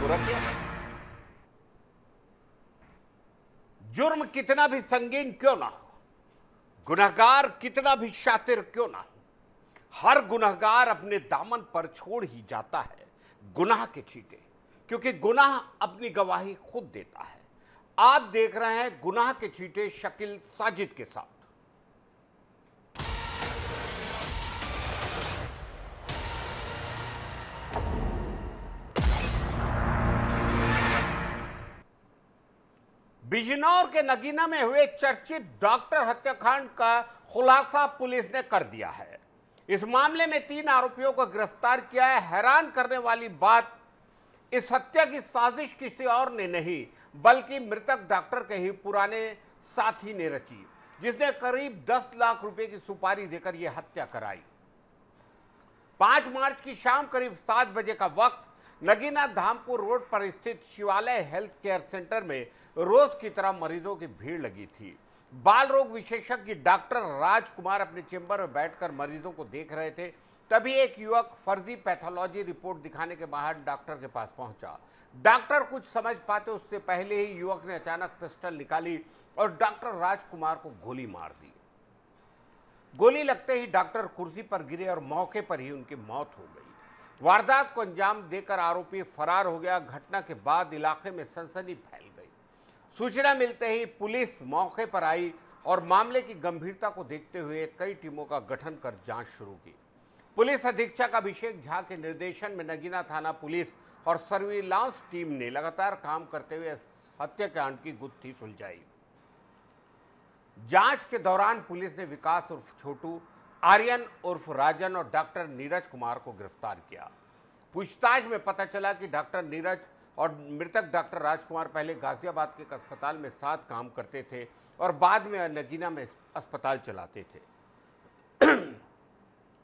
तो रखिए। जुर्म कितना भी संगीन क्यों ना हो, गुनहगार कितना भी शातिर क्यों ना हो, हर गुनहगार अपने दामन पर छोड़ ही जाता है गुनाह के चीटे, क्योंकि गुनाह अपनी गवाही खुद देता है। आप देख रहे हैं गुनाह के चीटे शकील साजिद के साथ। बिजनौर के नगीना में हुए चर्चित डॉक्टर हत्याकांड का खुलासा पुलिस ने कर दिया है। इस मामले में 3 आरोपियों को गिरफ्तार किया है। हैरान करने वाली बात, इस हत्या की साजिश किसी और ने नहीं बल्कि मृतक डॉक्टर के ही पुराने साथी ने रची, जिसने करीब 10 लाख रुपए की सुपारी देकर यह हत्या कराई। 5 मार्च की शाम करीब 7 बजे का वक्त नगीना धामपुर रोड पर स्थित शिवालय हेल्थ केयर सेंटर में रोज की तरह मरीजों की भीड़ लगी थी। बाल रोग विशेषज्ञ डॉक्टर राजकुमार अपने चेंबर में बैठकर मरीजों को देख रहे थे। तभी एक युवक फर्जी पैथोलॉजी रिपोर्ट दिखाने के बाद डॉक्टर के पास पहुंचा। डॉक्टर कुछ समझ पाते उससे पहले ही युवक ने अचानक पिस्टल निकाली और डॉक्टर राजकुमार को गोली मार दी। गोली लगते ही डॉक्टर कुर्सी पर गिरे और मौके पर ही उनकी मौत हो गई। वारदात को अंजाम देकर आरोपी फरार हो गया। घटना के बाद इलाके में सनसनी फैल गई। सूचना मिलते ही पुलिस मौके पर आई और मामले की गंभीरता को देखते हुए कई टीमों का गठन कर जांच शुरू की। पुलिस अधीक्षक अभिषेक झा के निर्देशन में नगीना थाना पुलिस और सर्विलांस टीम ने लगातार काम करते हुए हत्याकांड की गुत्थी सुलझाई। जांच के दौरान पुलिस ने विकास उर्फ छोटू, आर्यन उर्फ राजन और डॉक्टर नीरज कुमार को गिरफ्तार किया। पूछताछ में पता चला कि डॉक्टर नीरज और मृतक डॉक्टर राजकुमार पहले गाजियाबाद के एक अस्पताल में साथ काम करते थे और बाद में नगीना में अस्पताल चलाते थे।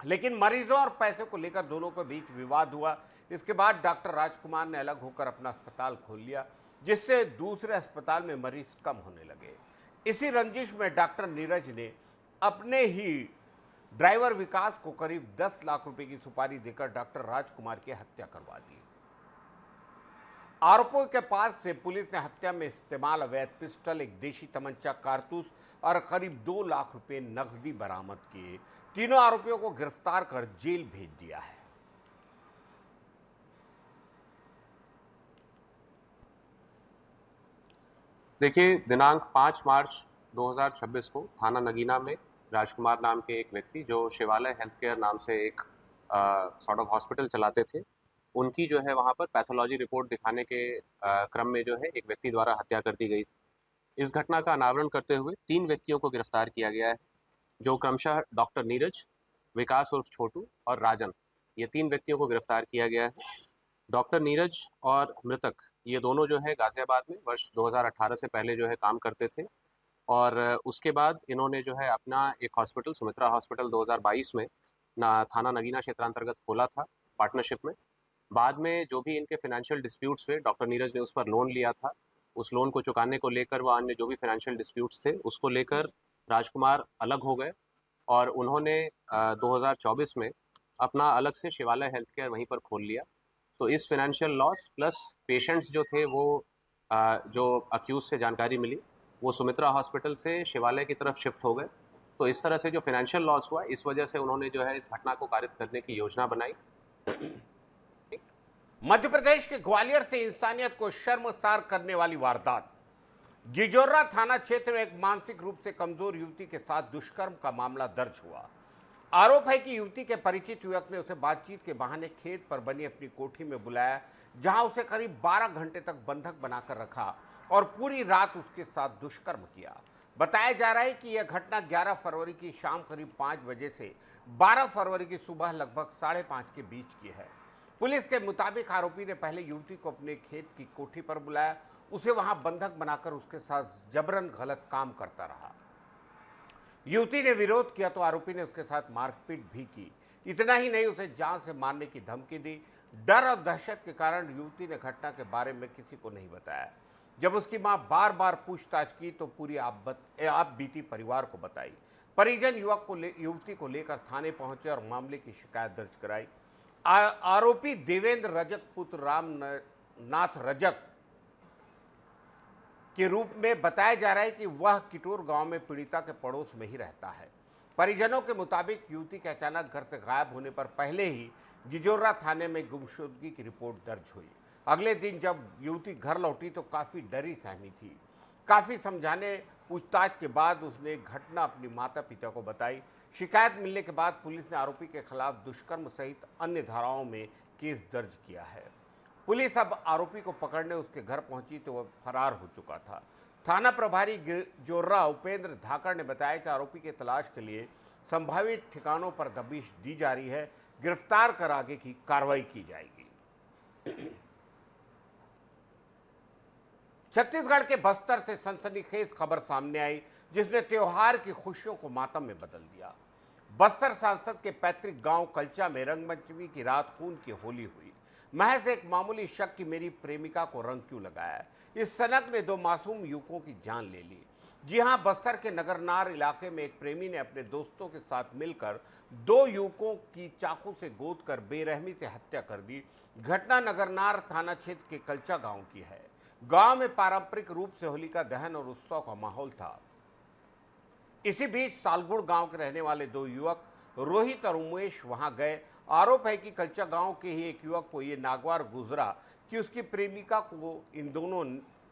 लेकिन मरीजों और पैसे को लेकर दोनों के बीच विवाद हुआ। इसके बाद डॉक्टर राजकुमार ने अलग होकर अपना अस्पताल खोल लिया, जिससे दूसरे अस्पताल में मरीज कम होने लगे। इसी रंजिश में डॉक्टर नीरज ने अपने ही ड्राइवर विकास को करीब 10 लाख रुपए की सुपारी देकर डॉक्टर राजकुमार की हत्या करवा दी। आरोपियों के पास से पुलिस ने हत्या में इस्तेमाल अवैध पिस्टल, एक देशी तमंचा, कारतूस और करीब 2 लाख रुपए नकदी बरामद किए। तीनों आरोपियों को गिरफ्तार कर जेल भेज दिया है। देखिए, दिनांक 5 मार्च 2026 को थाना नगीना में राजकुमार नाम के एक व्यक्ति जो शिवालय हेल्थ केयर नाम से एक सॉर्ट ऑफ हॉस्पिटल चलाते थे, उनकी जो है वहाँ पर पैथोलॉजी रिपोर्ट दिखाने के क्रम में जो है एक व्यक्ति द्वारा हत्या कर दी गई थी। इस घटना का अनावरण करते हुए 3 व्यक्तियों को गिरफ्तार किया गया है, जो क्रमशः डॉक्टर नीरज, विकास उर्फ छोटू और राजन, ये 3 व्यक्तियों को गिरफ्तार किया गया है। डॉक्टर नीरज और मृतक ये दोनों जो है गाजियाबाद में वर्ष 2018 से पहले जो है काम करते थे और उसके बाद इन्होंने जो है अपना एक हॉस्पिटल सुमित्रा हॉस्पिटल 2022 में थाना नगीना क्षेत्रांतर्गत खोला था पार्टनरशिप में। बाद में जो भी इनके फाइनेंशियल डिस्प्यूट्स हुए, डॉक्टर नीरज ने उस पर लोन लिया था, उस लोन को चुकाने को लेकर व अन्य जो भी फाइनेंशियल डिस्प्यूट्स थे उसको लेकर राजकुमार अलग हो गए और उन्होंने 2024 में अपना अलग से शिवालय हेल्थ केयर वहीं पर खोल लिया। तो इस फाइनेंशियल लॉस प्लस पेशेंट्स जो थे वो जो अक्यूज से जानकारी मिली वो सुमित्रा हॉस्पिटल से शिवालय की तरफ शिफ्ट हो गए। तो इस तरह से जो फाइनेंशियल लॉस हुआ, इस वजह से उन्होंने जो है इस घटना को कारित करने की योजना बनाई। मध्य प्रदेश के ग्वालियर से इंसानियत को शर्मसार करने वाली वारदात। जिजोर्रा थाना क्षेत्र में एक मानसिक रूप से कमजोर युवती के साथ दुष्कर्म का मामला दर्ज हुआ। आरोप है कि युवती के परिचित युवक ने उसे बातचीत के बहाने खेत पर बनी अपनी कोठी में बुलाया, जहां उसे करीब 12 घंटे तक बंधक बनाकर रखा और पूरी रात उसके साथ दुष्कर्म किया। बताया जा रहा है कि यह घटना 11 फरवरी की शाम करीब 5 बजे से 12 फरवरी की सुबह लगभग 5:30 के बीच की है। पुलिस के मुताबिक आरोपी ने पहले युवती को अपने खेत की कोठी पर बुलाया, उसे वहां बंधक बनाकर उसके साथ जबरन गलत काम करता रहा। युवती ने विरोध किया तो आरोपी ने उसके साथ मारपीट भी की। इतना ही नहीं, उसे जान से मारने की धमकी दी। डर और दहशत के कारण युवती ने घटना के बारे में किसी को नहीं बताया। जब उसकी मां बार बार पूछताछ की तो पूरी आप बीती परिवार को बताई। परिजन युवती को लेकर थाने पहुंचे और मामले की शिकायत दर्ज कराई। आरोपी देवेंद्र रजक पुत्र राम नाथ रजक के रूप में बताया जा रहा है कि वह किटोर गांव में पीड़िता के पड़ोस में ही रहता है। परिजनों के मुताबिक युवती के अचानक घर से गायब होने पर पहले ही जिजोरा थाने में गुमशुदगी की रिपोर्ट दर्ज हुई। अगले दिन जब युवती घर लौटी तो काफी डरी सहमी थी। काफी समझाने पूछताछ के बाद उसने घटना अपनी माता पिता को बताई। शिकायत मिलने के बाद पुलिस ने आरोपी के खिलाफ दुष्कर्म सहित अन्य धाराओं में केस दर्ज किया है। पुलिस अब आरोपी को पकड़ने उसके घर पहुंची तो वह फरार हो चुका था। थाना प्रभारी जोर्रा उपेंद्र धाकड़ ने बताया कि आरोपी की तलाश के लिए संभावित ठिकानों पर दबिश दी जा रही है। गिरफ्तार कर आगे की कार्रवाई की जाएगी। छत्तीसगढ़ के बस्तर से सनसनीखेज खबर सामने आई, जिसने त्योहार की खुशियों को मातम में बदल दिया। बस्तर सांसद के पैतृक गांव कल्चा में रंगपंचमी की रात खून की होली हुई। महज एक मामूली शक कि मेरी प्रेमिका को रंग क्यों लगाया, इस सनक ने दो मासूम युवकों की जान ले ली। जी हां, बस्तर के नगरनार इलाके में एक प्रेमी ने अपने दोस्तों के साथ मिलकर दो युवकों की चाकू से गोद कर बेरहमी से हत्या कर दी। घटना नगरनार थाना क्षेत्र के कल्चा गांव की है। गांव में पारंपरिक रूप से होलिका दहन और उत्सव का माहौल था। इसी बीच सालगुड़ गांव के रहने वाले दो युवक रोहित और उमेश वहां गए। आरोप है कि कल्चा गांव के ही एक युवक को ये नागवार गुजरा कि उसकी प्रेमिका को इन दोनों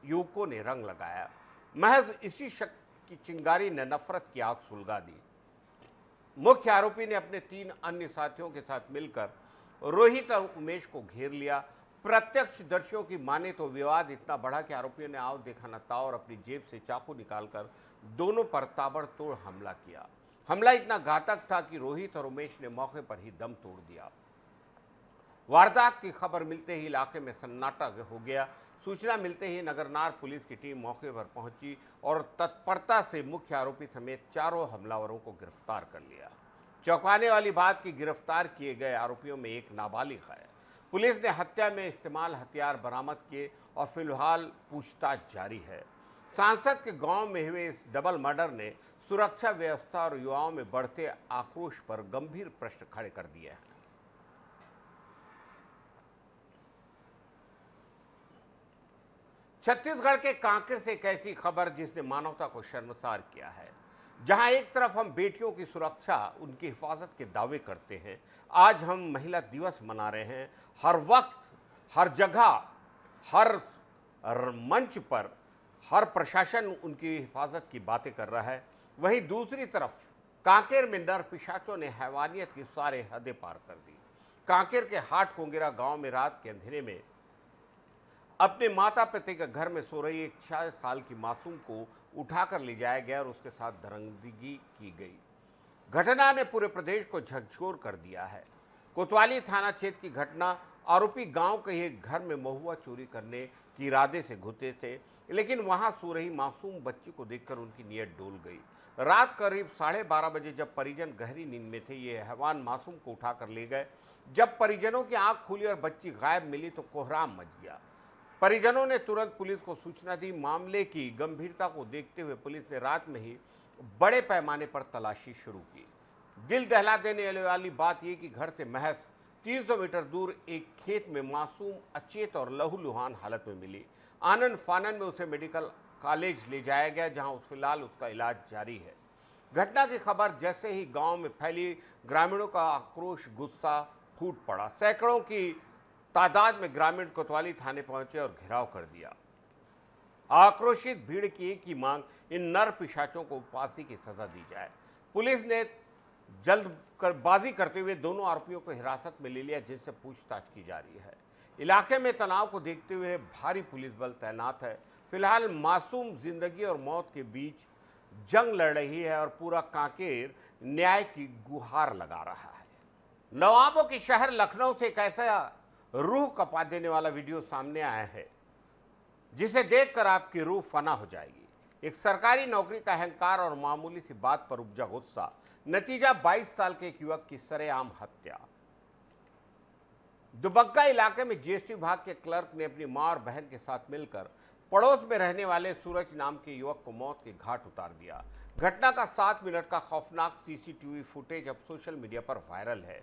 युवकों ने रंग लगाया। महज इसी शक की चिंगारी ने नफरत की आग सुलगा दी। मुख्य आरोपी ने अपने 3 अन्य साथियों के साथ मिलकर रोहित और उमेश को घेर लिया। प्रत्यक्षदर्शियों की माने तो विवाद इतना बढ़ा कि आरोपियों ने आओ देखा न ताओ और अपनी जेब से चाकू निकालकर दोनों पर ताबड़तोड़ हमला किया। हमला इतना घातक था कि रोहित और उमेश ने मौके पर ही दम तोड़ दिया। वारदात की खबर मिलते ही इलाके में सन्नाटा हो गया। सूचना मिलते ही नगरनार पुलिस की टीम मौके पर पहुंची और तत्परता से मुख्य आरोपी समेत चारों हमलावरों को गिरफ्तार कर लिया। चौंकाने वाली बात कि गिरफ्तार किए गए आरोपियों में एक नाबालिग है। पुलिस ने हत्या में इस्तेमाल हथियार बरामद किए और फिलहाल पूछताछ जारी है। सांसद के गांव में हुए इस डबल मर्डर ने सुरक्षा व्यवस्था और युवाओं में बढ़ते आक्रोश पर गंभीर प्रश्न खड़े कर दिए हैं। छत्तीसगढ़ के कांकेर से एक ऐसी खबर जिसने मानवता को शर्मसार किया है। जहां एक तरफ हम बेटियों की सुरक्षा, उनकी हिफाजत के दावे करते हैं, आज हम महिला दिवस मना रहे हैं। हर वक्त, हर जगह, हर मंच पर हर प्रशासन उनकी हिफाजत की बातें कर रहा है। वहीं दूसरी तरफ कांकेर में नर पिशाचों ने हैवानियत की सारे हदें पार कर दी। कांकेर के हाट कोंगेरा गांव में रात के अंधेरे में अपने माता पिता के घर में सो रही एक 6 साल की मासूम को उठाकर ले जाया गया और उसके साथ दरंगदगी की गई। घटना ने पूरे प्रदेश को झकझोर कर दिया है। कोतवाली थाना क्षेत्र की घटना। आरोपी गांव के एक घर में महुआ चोरी करने के इरादे से घुसे थे, लेकिन वहां सो रही मासूम बच्ची को देखकर उनकी नीयत डोल गई। रात करीब 12:30 बजे जब परिजन गहरी नींद में थे, ये हैवान मासूम को उठाकर ले गए। जब परिजनों की आंख खुली और बच्ची गायब मिली तो कोहराम मच गया। परिजनों ने तुरंत पुलिस को सूचना दी। मामले की गंभीरता को देखते हुए पुलिस ने रात में ही बड़े पैमाने पर तलाशी शुरू की। दिल दहला देने वाली बात यह कि घर से महज 300 मीटर दूर एक खेत में मासूम अचेत और लहूलुहान हालत में मिली। आनन फानन में उसे मेडिकल कॉलेज ले जाया गया, जहां फिलहाल उसका इलाज जारी है। घटना की खबर जैसे ही गांव में फैली, ग्रामीणों का आक्रोश, गुस्सा फूट पड़ा। सैकड़ों की तादाद में ग्रामीण कोतवाली थाने पहुंचे और घेराव कर दिया। आक्रोशित भीड़ की एक ही मांग, इन नर पिशाचों को फांसी की सजा दी जाए। पुलिस ने जल्दबाजी करते हुए दोनों आरोपियों को हिरासत में ले लिया, जिनसे पूछताछ की जा रही है। इलाके में तनाव को देखते हुए भारी पुलिस बल तैनात है। फिलहाल मासूम जिंदगी और मौत के बीच जंग लड़ रही है और पूरा कांकेर न्याय की गुहार लगा रहा है। नवाबों के शहर लखनऊ से एक ऐसा रूह कपा देने वाला वीडियो सामने आया है जिसे देखकर आपकी रूह फना हो जाएगी। एक सरकारी नौकरी का अहंकार और मामूली सी बात पर उपजा गुस्सा, नतीजा 22 साल के एक युवक की सरेआम हत्या। दुबग्गा इलाके में जीएसटी विभाग के क्लर्क ने अपनी मां और बहन के साथ मिलकर पड़ोस में रहने वाले सूरज नाम के युवक को मौत के घाट उतार दिया। घटना का 7 मिनट का खौफनाक सीसीटीवी फुटेज अब सोशल मीडिया पर वायरल है।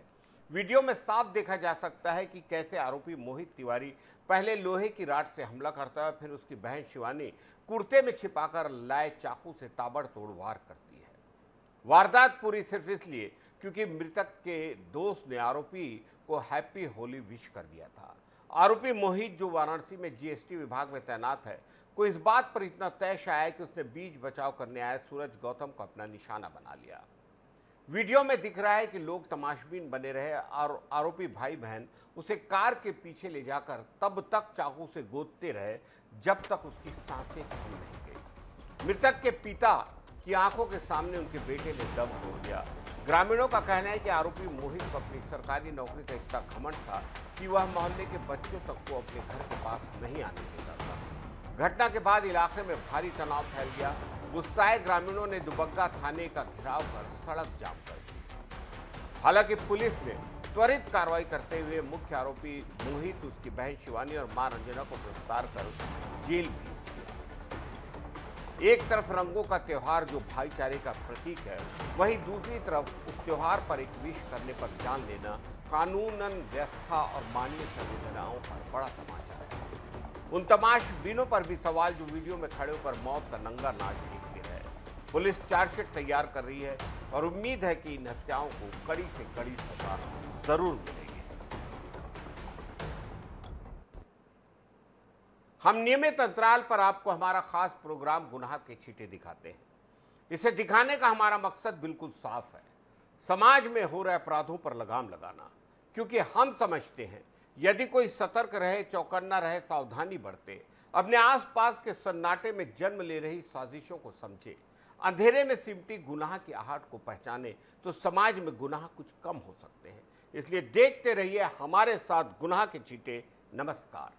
वीडियो में साफ देखा जा सकता है कि कैसे आरोपी मोहित तिवारी पहले लोहे की राड से हमला करता है, फिर उसकी बहन शिवानी कुर्ते में छिपाकर लाए चाकू से ताबड़तोड़ वार करती है। वारदात पूरी सिर्फ इसलिए क्योंकि मृतक के दोस्त ने आरोपी को हैप्पी होली विश कर दिया था। आरोपी मोहित, जो वाराणसी में जीएसटी विभाग में तैनात है, को इस बात पर इतना तैश आया कि उसने बीच बचाव करने आए सूरज गौतम को अपना निशाना बना लिया। वीडियो में दिख रहा है कि लोग तमाशबीन बने रहे और आरोपी भाई बहन उसे कार के पीछे ले जाकर तब तक चाकू से गोदते रहे जब तक उसकी सांसें थम नहीं गई। मृतक के पिता की आंखों के सामने उनके बेटे ने दम तोड़ दिया। ग्रामीणों का कहना है कि आरोपी मोहित को अपनी सरकारी नौकरी का इतना घमंड था कि वह मोहल्ले के बच्चों तक को अपने घर के पास नहीं आने देता था। घटना के बाद इलाके में भारी तनाव फैल गया। गुस्साए ग्रामीणों ने दुबग्गा थाने का घेराव कर सड़क जाम कर दी। हालांकि पुलिस ने त्वरित कार्रवाई करते हुए मुख्य आरोपी मोहित, उसकी बहन शिवानी और मां रंजना को गिरफ्तार कर जेल भेज दिया। एक तरफ रंगों का त्योहार जो भाईचारे का प्रतीक है, वहीं दूसरी तरफ उस त्योहार पर एक विश करने पर जान लेना कानूनन, व्यवस्था और मानवीय संवेदनाओं पर बड़ा तमाचा है। उन तमाशबीनों पर भी सवाल जो वीडियो में खड़े होकर मौत का नंगा नाच देखते रहे। पुलिस चार्जशीट तैयार कर रही है और उम्मीद है कि इन हत्याओं को कड़ी से कड़ी सजा जरूर मिलेगी। हम नियमित अंतराल पर आपको हमारा खास प्रोग्राम गुनाह के छींटे दिखाते हैं। इसे दिखाने का हमारा मकसद बिल्कुल साफ है, समाज में हो रहे अपराधों पर लगाम लगाना। क्योंकि हम समझते हैं यदि कोई सतर्क रहे, चौकन्ना रहे, सावधानी बरते, अपने आसपास के सन्नाटे में जन्म ले रही साजिशों को समझे, अंधेरे में सिमटी गुनाह की आहट को पहचाने, तो समाज में गुनाह कुछ कम हो सकते हैं। इसलिए देखते रहिए हमारे साथ गुनाह के छींटे। नमस्कार।